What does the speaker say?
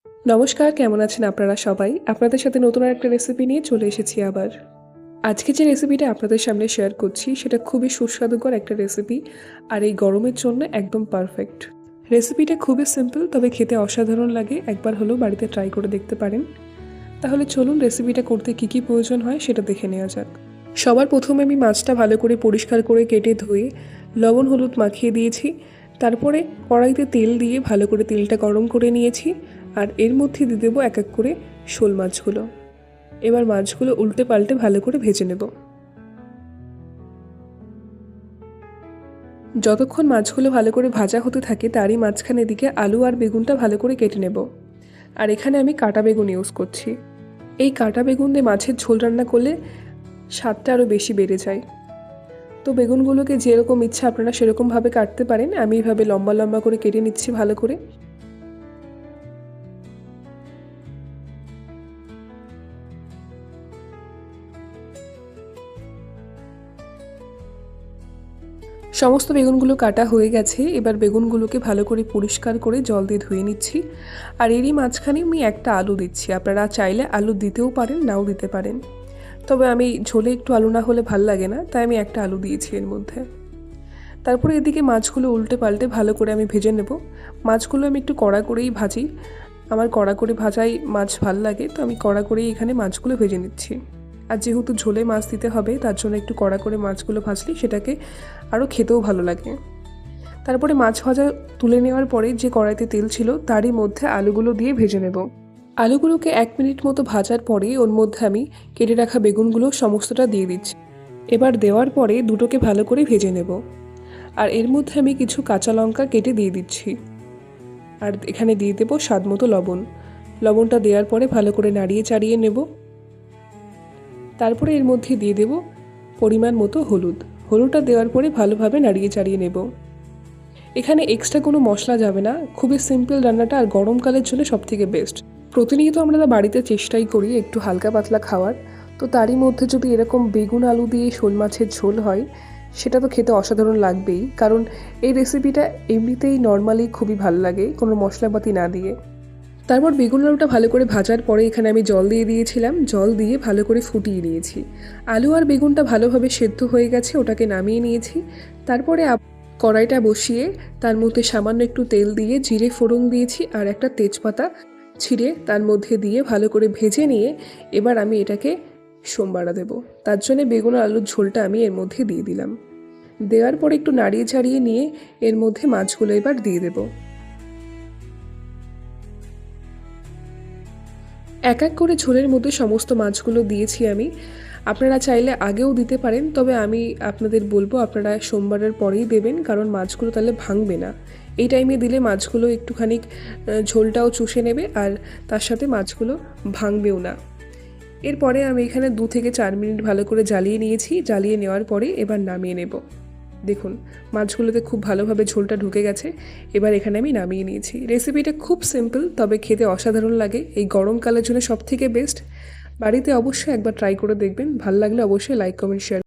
নমস্কার, কেমন আছেন আপনারা সবাই? আপনাদের সাথে নতুন আরেকটা রেসিপি নিয়ে চলে এসেছি আবার। আজকে যে রেসিপিটা আপনাদের সামনে শেয়ার করছি সেটা খুবই সুস্বাদুকর একটা রেসিপি আর এই গরমের জন্য একদম পারফেক্ট। রেসিপিটা খুবই সিম্পল, তবে খেতে অসাধারণ লাগে। একবার হলেও বাড়িতে ট্রাই করে দেখতে পারেন। তাহলে চলুন রেসিপিটা করতে কী কী প্রয়োজন হয় সেটা দেখে নেওয়া যাক। সবার প্রথমে আমি মাছটা ভালো করে পরিষ্কার করে কেটে ধুয়ে লবণ হলুদ মাখিয়ে দিয়েছি। তারপরে কড়াইতে তেল দিয়ে ভালো করে তেলটা গরম করে নিয়েছি আর এর মধ্যে দিয়ে দেবো এক এক করে শোল মাছগুলো। এবার মাছগুলো উল্টে পাল্টে ভালো করে ভেজে নেব। যতক্ষণ মাছগুলো ভালো করে ভাজা হতে থাকে তারই মাঝখানে দিকে আলু আর বেগুনটা ভালো করে কেটে নেব। আর এখানে আমি কাটা বেগুন ইউজ করছি। এই কাটা বেগুন দিয়ে মাছের ঝোল রান্না করলে স্বাদটা আরও বেশি বেড়ে যায়। তো বেগুনগুলোকে যেরকম ইচ্ছা আপনারা সেরকমভাবে কাটতে পারেন। আমি এইভাবে লম্বা লম্বা করে কেটে নিচ্ছি ভালো করে। সমস্ত বেগুনগুলো কাটা হয়ে গেছে। এবার বেগুনগুলোকে ভালো করে পরিষ্কার করে জল দিয়ে ধুয়ে নিচ্ছি। আর এরই মাঝখানে আমি একটা আলু দিচ্ছি। আপনারা চাইলে আলু দিতেও পারেন, নাও দিতে পারেন। তবে আমি ঝোলে একটু আলু না হলে ভাল লাগে না, তাই আমি একটা আলু দিয়েছি এর মধ্যে। তারপরে এদিকে মাছগুলো উল্টে পাল্টে ভালো করে আমি ভেজে নেব। মাছগুলো আমি একটু কড়া করেই ভাজি। আমার কড়া করে ভাজাই মাছ ভাল লাগে, তো আমি কড়া করেই এখানে মাছগুলো ভেজে নিচ্ছি। আর যেহেতু ঝোলে মাছ দিতে হবে তার জন্য একটু কড়া করে মাছগুলো ভাজলে সেটাকে আরও খেতেও ভালো লাগে। তারপরে মাছ ভাজা তুলে নেওয়ার পরে যে কড়াইতে তেল ছিল তারই মধ্যে আলুগুলো দিয়ে ভেজে নেব। আলুগুলোকে 1 মিনিট মতো ভাজার পরে ওর মধ্যে আমি কেটে রাখা বেগুনগুলো সমস্তটা দিয়ে দিচ্ছি। এবার দেওয়ার পরে দুটোকে ভালো করে ভেজে নেব। আর এর মধ্যে আমি কিছু কাঁচা লঙ্কা কেটে দিয়ে দিচ্ছি। আর এখানে দিয়ে দেবো স্বাদ মতো লবণ। লবণটা দেওয়ার পরে ভালো করে নাড়িয়ে চাড়িয়ে নেব। তারপরে এর মধ্যে দিয়ে দেব পরিমাণ মতো হলুদ। হলুদটা দেওয়ার পরে ভালোভাবে নাড়িয়ে চাড়িয়ে নেব। এখানে এক্সট্রা কোনো মশলা যাবে না। খুবই সিম্পল রান্নাটা, আর গরমকালের জন্য সবথেকে বেস্ট। প্রতিনিয়ত আমরা বাড়িতে চেষ্টাই করি একটু হালকা পাতলা খাওয়ার, তো তারই মধ্যে যদি এরকম বেগুন আলু দিয়ে শোল মাছের ঝোল হয় সেটা তো খেতে অসাধারণ লাগবেই। কারণ এই রেসিপিটা এমনিতেই নর্মালি খুবই ভালো লাগে কোনো মশলাপাতি না দিয়ে। তারপর বেগুন আলুটা ভালো করে ভাজার পরে এখানে আমি জল দিয়ে দিয়েছিলাম। জল দিয়ে ভালো করে ফুটিয়ে নিয়েছি। আলু আর বেগুনটা ভালোভাবে সেদ্ধ হয়ে গেছে, ওটাকে নামিয়ে নিয়েছি। তারপরে কড়াইটা বসিয়ে তার মধ্যে সামান্য একটু তেল দিয়ে জিরে ফোড়ন দিয়েছি আর একটা তেজপাতা ছিঁড়ে তার মধ্যে দিয়ে ভালো করে ভেজে নিয়ে এবার আমি এটাকে সোমবারা দেবো। তার জন্য বেগুন আর আলুর ঝোলটা আমি এর মধ্যে দিয়ে দিলাম। দেওয়ার পরে একটু নাড়িয়ে ছাড়িয়ে নিয়ে এর মধ্যে মাছগুলো এবার দিয়ে দেবো। এক এক করে ঝোলের মধ্যে সমস্ত মাছগুলো দিয়েছি আমি। আপনারা চাইলে আগেও দিতে পারেন, তবে আমি আপনাদের বলবো আপনারা সোমবারের পরেই দেবেন, কারণ মাছগুলো তাহলে ভাঙবে না। এই টাইমে দিলে মাছগুলো একটুখানি ঝোলটাও চুষে নেবে আর তার সাথে মাছগুলো ভাঙবেও না। এরপরে আমি এখানে 2 থেকে 4 মিনিট ভালো করে জ্বালিয়ে নিয়েছি। জ্বালিয়ে নেওয়ার পরে এবার নামিয়ে নেব। দেখুন মাছগুলোতে খুব ভালোভাবে ঝোলটা ঢুকে গেছে। এবার এখানে আমি নামিয়ে নিয়েছি। রেসিপিটা খুব সিম্পল, তবে খেতে অসাধারণ লাগে। এই গরমকালের জন্য সবথেকে বেস্ট। বাড়িতে অবশ্যই একবার ট্রাই করে দেখবেন। ভালো লাগলে অবশ্যই লাইক কমেন্ট শেয়ার